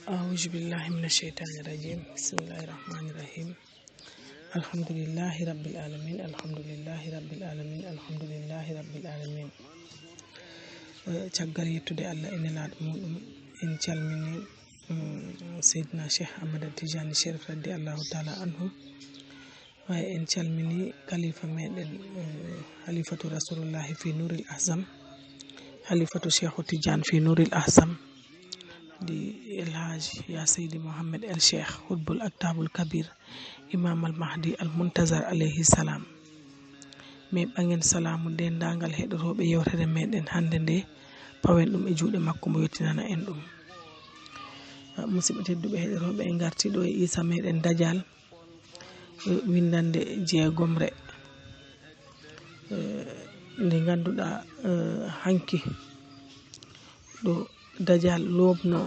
أعوذ بالله من الشيطان الرجيم بسم الله الرحمن الرحيم الحمد لله رب العالمين الحمد لله رب العالمين الحمد لله رب العالمين caggal yettude Allah ene laaɗo muɗum en calmini Seydina Cheikh Ahmad Tijani Sherif radiyallahu ta'ala anhu waye en calmini khalifa meɗen halifatu rasulullahi fi nuril ahzam halifatu Cheikh Tidiane fi nuril ahzam di El Hadji ya Seydi Mohammed El Cheikh Hutbul Aktabul Kabir Imam Al Mahdi Al Muntazar alayhi salam me bangen salamu dendangal heɗoroɓe yewtere meɗen hande nde pawen ɗum e juuɗe makko mo yettinana en ɗum musidɓe tedduɓe heɗoroɓe en garti ɗo e isa meɗen Dajjal windande jeegomre nde ganduɗa hanki ɗo Dajjal lobno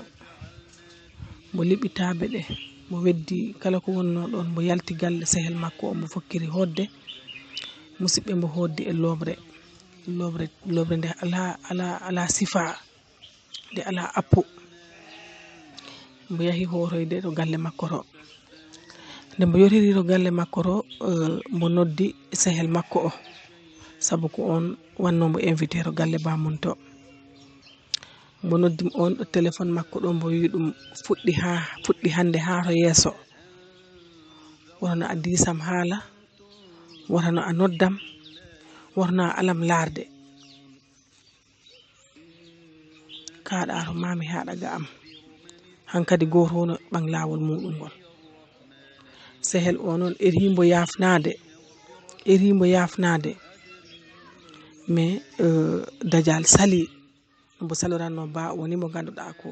mo liɓitaɓe ɗe mo weddi kala ko wonno ɗon mo yalti galle sehel makko o mo fokkiri hodde musidɓe mo hoddi e lobre nde ala sifa nde ala appu mo yahi horoyde to galle makko to nde mo yoriri to galle makko to mo noddi sehel makko o sabu ko on wannomo invité to galle bamum to mo noddi on ɗo téléphone makko ɗo mo wi ɗum fuɗɗi hande ha to yeeso wotono a disam haala wotono a noddam wotono a alam larde kaɗa to mami haɗa ga am hankadi goto wono ɓang lawol muɗum ngol sehel o noon erimo yafnade mais Dajjal sali mbo saloranno ba woni mo ganduɗa ko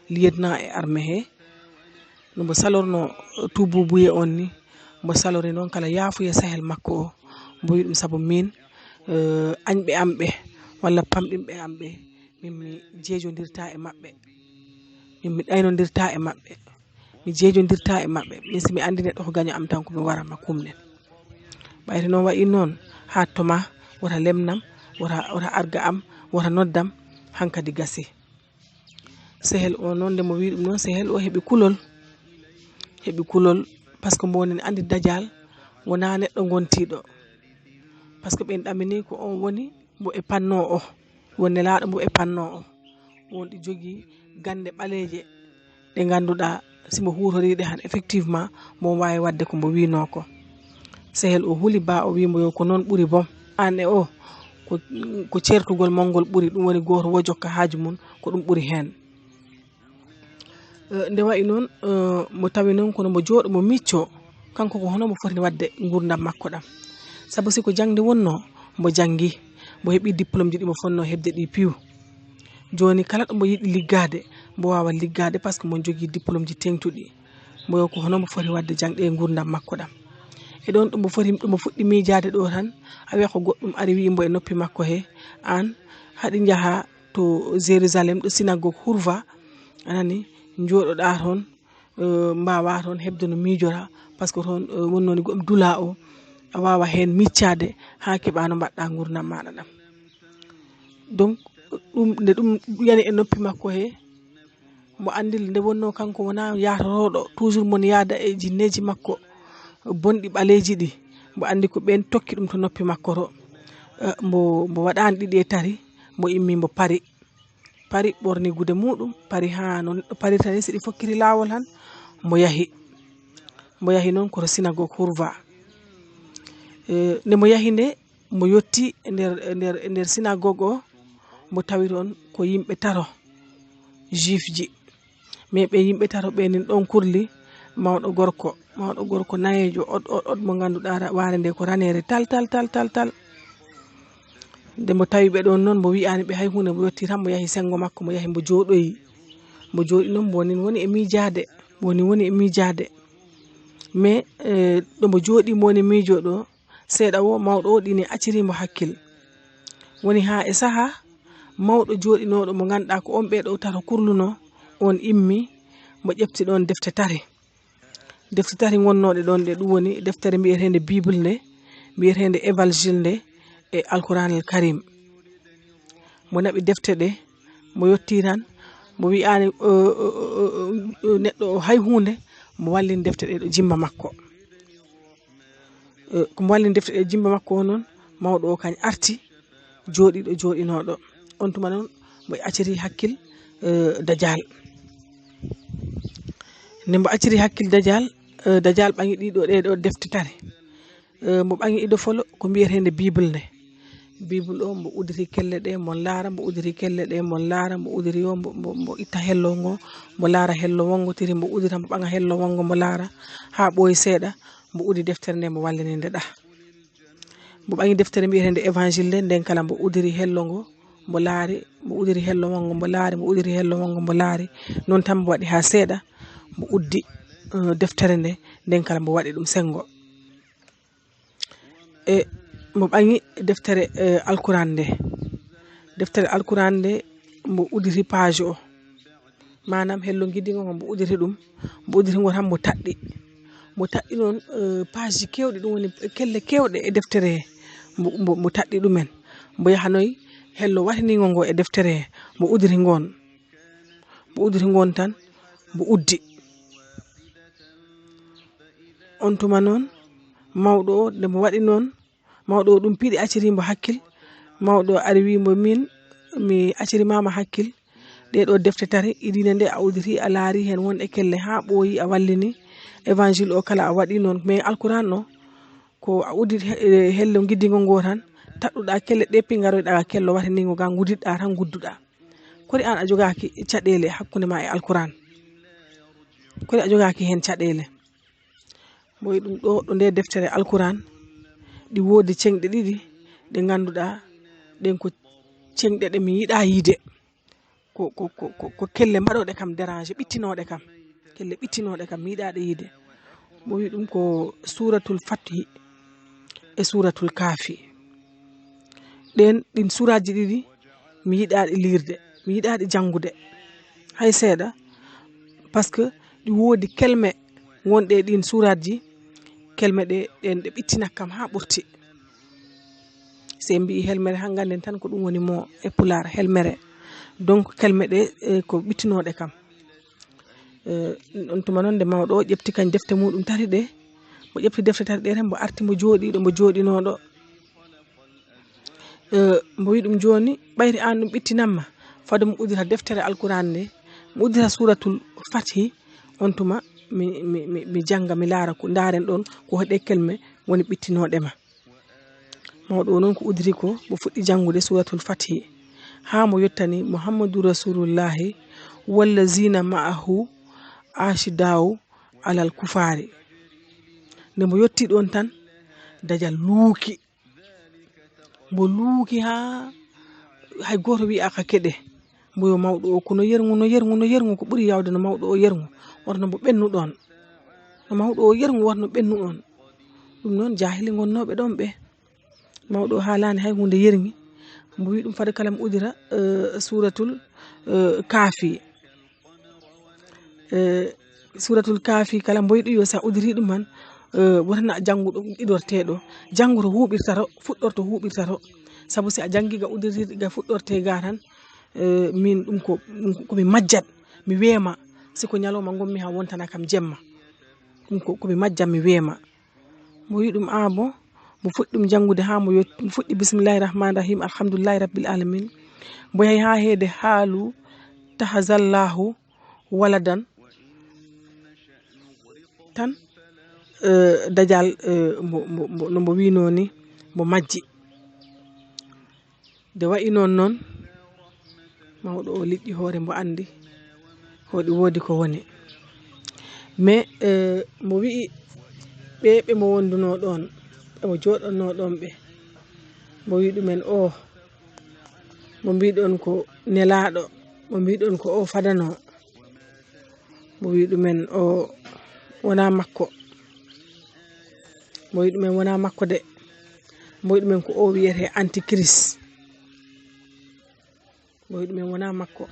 lieutenant e armée he no mbo salorno tububuye on ni mbo salori noon kala yaafuya sahel makko o mbo wi ɗum saabu min añɓe amɓe walla pamɗinɓe amɓe min mi jeejodirta e maɓɓe min mi ɗaynodirta e maɓɓe mi jeejodirta e maɓɓe min simi andi neɗɗo ko gaño am tan ko mi warama kumnen ɓayri noon wayi noon ha toma wota lemnam wota arga am wota noddam hankadi gasi sehel o noon nde mo wi ɗum noon sehel o heɓi kulol par ce que mbo woni andi Dajjal wona neɗɗo gontiɗo par ce que ɓen ɗamini ko on woni mbo e panno o wonne laaɗo mbo e panno o won ɗi jogui gande ɓaleje ɗe ganduɗa simo hutoriɗe han effectivement mo wawi wadde ko mbo wino ko sehel o huli ba o wimo yo ko noon ɓuuri boom an e o ko certugol mongol ɓuuri ɗum woni goto wo jokka haaju mum ko ɗum ɓuuri hen nde wayi noon mo tawi noon kono mo jooɗo mo micco kanko ko hono mo foti wadde gurdam makko ɗam saabu siko jangde wonno mo jangi mo heeɓi diplôme ji ɗi mo fonno hebde ɗi piiw joni kala ɗo mo yiɗi liggade mo wawa liggade par ce que mo jogui diplôme ji tengtuɗi mo yo ko hono mo foti wadde jangɗe e gurdam makko ɗam e ɗon ɗo mo fuɗɗi miijade ɗo tan a wiya ko goɗɗum ari wimbo e noppi makko he an haɗi jaaha to Jérusalem ɗo synagogue hurva anani joɗoɗa toon mbawa toon hebde no miijora par ce que toon wonnoni goɗɗum dula o a wawa hen miccade ha keeɓa no mbaɗɗa gurdam maɗa ɗam donc nde ɗum yani e noppi makko he mo andil nde wonno kanko wona yatoroɗo toujours mon yaada e jinneji makko bonɗi ɓaleji ɗi mbo andi ko ɓen tokki ɗum to noppi makko to mbo waɗani ɗiɗi e tari mo immi mbo pari ɓorni gude muɗum pari ha no neɗɗo parita ni siɗi fokkiri lawol han mo yahi noon koto synagogue hurva nde mo yahi nde mo yetti nder synagogue o mo tawi toon ko yimɓe taro juif ji mais ɓe yimɓe taro ɓenin ɗon kurli mawɗo gorko nayejo od mo ganduɗa ware nde ko ranere tal nde mo tawi ɓe ɗon noon mo wi'ani ɓe hay hunde mo yetti tan mo yahi sengo makko mo yahi mo joɗi noon mo woni e miijade mais ɗo mo joɗi mo woni miijo ɗo seeɗa wo mawɗo o ɗini accirimo hakkil woni ha e saaha mawɗo joɗinoɗo mo ganduɗa ko on ɓeɗo tato kurluno on immi mo ƴefti ɗon defte tari wonnoɗe ɗon ɗe ɗum woni deftere mbiyetende bible nde mbiyetende évangile nde e alquran al karim mo naɓi defte ɗe mo yetti tan mo wi'ani neɗɗo hay hunde mo wallini defte ɗe ɗo jimma makko ko mo wallini defte ɗe jimma makko non mawɗo o kañ arti joɗiɗo joɗinoɗo on tuma noon mo acciri hakkil Dajjal nde mo acciri hakkil Dajjal ɓangi ɗiɗo defte tare mo ɓangi ido folo ko mbiyetende bible o mo udiri kelle ɗe mo laara mo udiri kelle ɗe mo laara mo udiri o mo itta hello ngo mo laara hello wongotiri mo udira mo ɓanga hello wongo mo laara ha ɓooyi seeɗa mo udi deftere nde mo wallininde ɗa mo ɓangi deftere mbiyetende évangile nde nden kala mo udiri hello ngo mo laari mo udiri hello wongo mo laari mo udiri hello wongo mo laari noon tan mo waɗi ha seeɗa mo uddi deftere nde nden kala mo waɗi ɗum sengo mo ɓangi deftere alquran nde mo udiri page o manam hello giddigo ngo mo udiri ɗum mo udiri ngo tan mo taɗɗi noon page kewɗi ɗum woni kelle kewɗe e deftere he mo taɗɗi ɗumen mo yahanoyi hello watinigo ngo e deftere he mo udiri ngon tan mo uddi on tuma noon mawɗo o nde mo waɗi noon mawɗo o ɗum piiɗi accirimo hakkil mawɗo o ari wimo min mi accirimama hakkil ɗeɗo defte tare idine nde a udiri a laari hen wonɗe kelle ha ɓooyi a wallini évangile o kala a waɗi noon mais alquran o ko a udiri hello giddigo ngo tan taɗɗuɗa kelle ɗe pingaroyɗa kello watanigo ga guddiɗa tan gudduɗa kodi an a jogaki caɗele hakkunde ma e alquran kodi a jogaki hen caɗele mo wi ɗum ɗo nde deftere alquran ɗi woodi cenɗe ɗiɗi ɗe ganduɗa ɗen ko cenɗe ɗe mi yiɗa yiide ko kelle mbaɗoɗe kam déranger ɓittinoɗe kam kelle ɓittinoɗe kam mi yiɗaɗe yiide mo wi ɗum ko suratul fathi e suratul kafi ɗin suraji ɗiɗi mi yiɗaɗi lirde mi yiɗaɗi jangude hay seeɗa par ce que ɗi woodi kelme wonɗe ɗin suraji kelme ɗe ɗe ɓittina kam ha ɓurti se mbi helmere han ganden tan ko ɗum woni mo e Pulaar helmere donc kelme ɗe ko ɓittinoɗe kam on tuma noon nde mawɗo o ƴefti kañ defte muɗum tati ɗe mo ƴefti defte tati ɗe tan mo arti mo joɗiɗo mo joɗinoɗo mo wi ɗum joni ɓayri an ɗum ɓittinamma fado mo udira deftere alquran nde mo udira suratul fathi on tuma mi janga mi laara ko ndaren ɗon ko hoɗe kelme woni ɓittinoɗe ma mawɗo o noon ko udiri ko mo fuɗɗi jangude suratul fathi ha mo yettani muhammadu rasulullahi wallazina ma'ahu ashidaw alal kufari nde mo yetti ɗon tan Dajjal luuki mo luuki ha hay goto wi aka keɗe mo yo mawɗo o kono yergu ko ɓuri yawde no mawɗo o yergu warno mo ɓennu ɗon no mawɗo o yergu warno ɓennu ɗon ɗum noon jahili gonnoɓe ɗon ɓe mawɗo o haalani hay hunde yergi mo wi ɗum fade kala mo udira suratul kafi kala mboyɗo yo sa udiri ɗum man wotana janguɗo ɗiɗorteɗo jangu to huɓirta to fuɗɗorto huɓirta to saabu si a jangi ga udirtirɗi ga fuɗɗorte ga tan min ɗum komi majjat mi weema siko ñalawma gommi ha wontana kam jemma ɗum komi majjat mi weema mo wi ɗum bon mo fuɗɗi ɗum jangude ha mo fuɗɗi bismillahi rahmani rahim alhamdulillahi rabbil alamin mo yahi ha heede haalu tahazallahu waladan tan Dajjal no mo wino ni mo majji de wayi noon mawɗo o liƴƴi hoore mo andi hoɗi woodi ko woni mais mo wi'i ɓe mo wonduno ɗon ɓe mo joɗanno ɗon ɓe mo wi ɗumen mo mbiɗon ko nelaɗo mo mbiɗon ko o fadano mo wi ɗumen wona makko mo wi ɗumen wona makko de mo wi ɗumen ko o wiyete antichrist mo wi ɗumen wona makko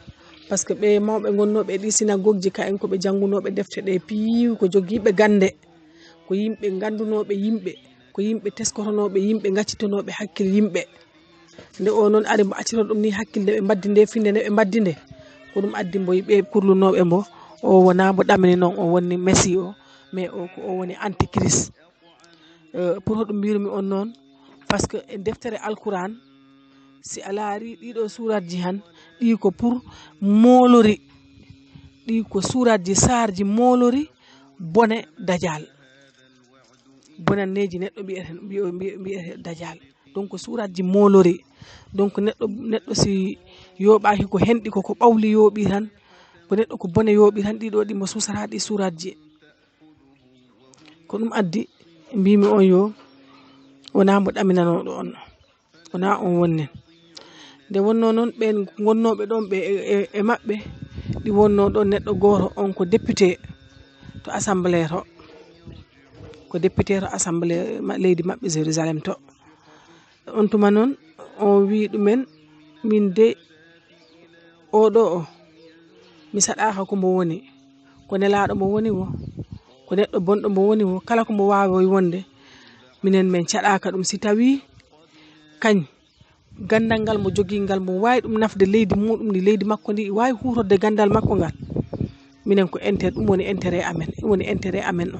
par ce que ɓe mawɓe gonnoɓe ɗi synagogue ji ka en koɓe jangunoɓe defte ɗe piiw ko jogiiɓe gande ko yimɓe gandunoɓe yimɓe ko yimɓe teskotonoɓe yimɓe gaccitonoɓe hakkille yimɓe nde o noon ari mo acciro ɗum ni hakkille ɓe mbaddi nde finde nde ɓe mbaddi nde ko ɗum addi mbo ɓe kurlunoɓe mbo o wona mo ɗamini noon o woni messi o mais o ko o woni antichrist pour hoɗum mbirumi on noon par ce que e deftere alquran si a laari ɗiɗo suratji han ɗi ko pour molori ɗi ko suratji sarji molori bone dajal bonanneji neɗɗo mbiyete dajal donc suratji molori donc neɗɗo si yoɓaki ko henɗi ko ɓawli yooɓi tan ko neɗɗo ko bone yooɓi tan ɗiɗo ɗi mo susata ɗi suratji ko ɗum addi mbimi on yo wona mo ɗaminanoɗo on wona on wonnen nde wonno noon ɓen gonnoɓe ɗon ɓe e maɓɓe ɗi wonno ɗon neɗɗo goto on ko député to assemblée to ko député to assemblée leydi maɓɓe Jérusalem to on tuma noon on wi ɗumen min de oɗo o mi saɗaka ko mo woni ko nelaɗo mo woni wo ko neɗɗo bonɗo mo woni wo kala ko mo wawi wonde minen min caɗaka ɗum si tawi kañ gandal ngal mo jogui ngal mo wawi ɗum nafde leydi muɗum ndi leydi makko ndi wawi hutorde gandal makko ngal minen ko ɗum woni intérêt amen ɗum woni intérêt amen o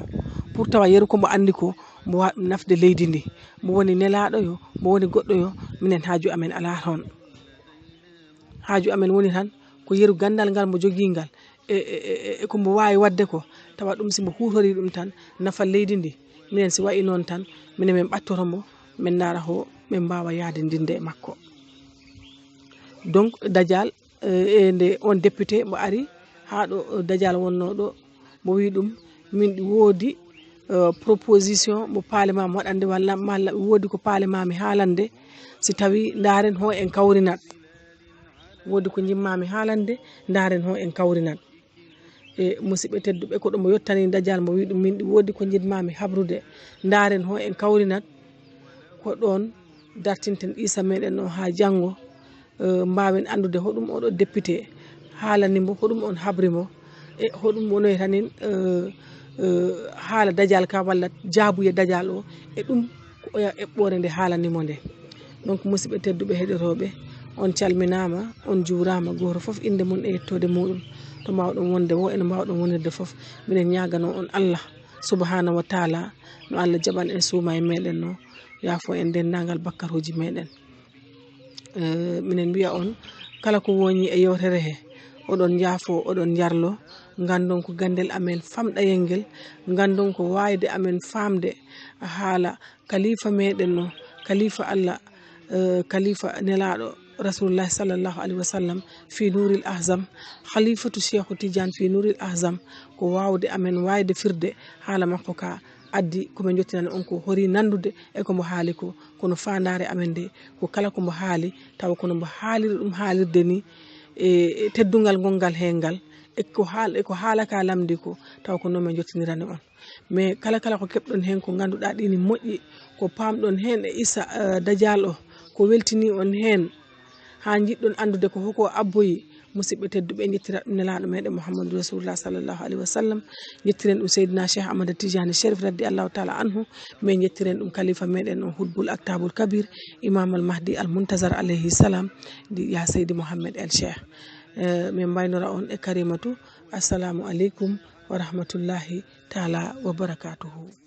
pour tawa yeru ko mo andi ko mo wawi ɗum nafde leydi ndi mo woni nelaɗo yo mo woni goɗɗo yo minen haaju amen ala toon haaju amen woni tan ko yeru gandal ngal mo jogui ngal e ko mo wawi wadde ko tawa ɗum simo hutori ɗum tan nafa leydi ndi minen si wayi noon tan minen min ɓattoto mo min nara ho min mbawa yaade ndinde makko donc dajal nde on député mo ari ha ɗo dajal wonno ɗo mo wi ɗum min woodi proposition mo parlement mo waɗande walla malla woodi ko parlement mi haalande si tawi daren ho en kawrinat woodi ko jimmami haalande daren ho en kawrinat e musidɓe tedduɓe ko ɗum mo yettani dajal mo wi ɗum min woodi ko jimmami habrude daren ho en kawrinat ko ɗon dartinten isa meɗen o ha janggo mbawen andude hoɗum oɗo député haalanimo hoɗum on habrimo e hoɗum wonoy tanin haala dajal ka walla jaabuye dajal o e ɗum ko eɓɓore nde haalanimo nde donc musidɓe tedduɓe heɗotoɓe on calminama on juurama goto foof inde mum e yettode muɗum to mbawɗon wonde wo ene mbawɗon wonirde foof minen ñagano on Allah subhanahu wa taala no Allah jaɓan en suuma e meɗen no yaafo en dendagal bakkaroji meɗen minen mbiya on kala ko woni e yewtere he oɗon jaafo oɗon jarlo gandon ko gandel amen famɗayel ngel gandon ko wayde amen famde haala kalifa meɗen no kalifa Allah kalifa nelaɗo rasulullah sallallahu alaihi wasallam fi nuril ahzam khalifatu cheikhu tidiane fi nuril ahzam ko wawde amen wayde firde haala makko ka addi komin jottinani on ko hori nandude e ko mo haali ko kono fandare amen nde ko kala ko mo haali taw kono mo haaliri ɗum haalirde ni e teddungal gongal hengal e ko haalaka lamdi ko taw ko noon min jottinirani on mais kala ko keɓɗon hen ko ganduɗa ɗini moƴƴi ko pamɗon hen e issa dajal o ko weltini on hen ha jiɗɗon andude ko hoko abboyi musidɓe tedduɓe jettira ɗum nelaɗo meɗen Mouhamadou Rasulullah sallallahu alaihi wasallam jettiren ɗum Seydina Cheikh Ahmad Tidiane Chérif raddi Allahu taala anhu min jettiren ɗum kalifa meɗen o Hutbul Aktabul Kabir Imam al Mahdi al Muntazar alayhi salam ya Seydi Mouhamed El Cheikh min mbaynora on e karimatu assalamu aleykum wa rahmatullahi taala wa barakatuhu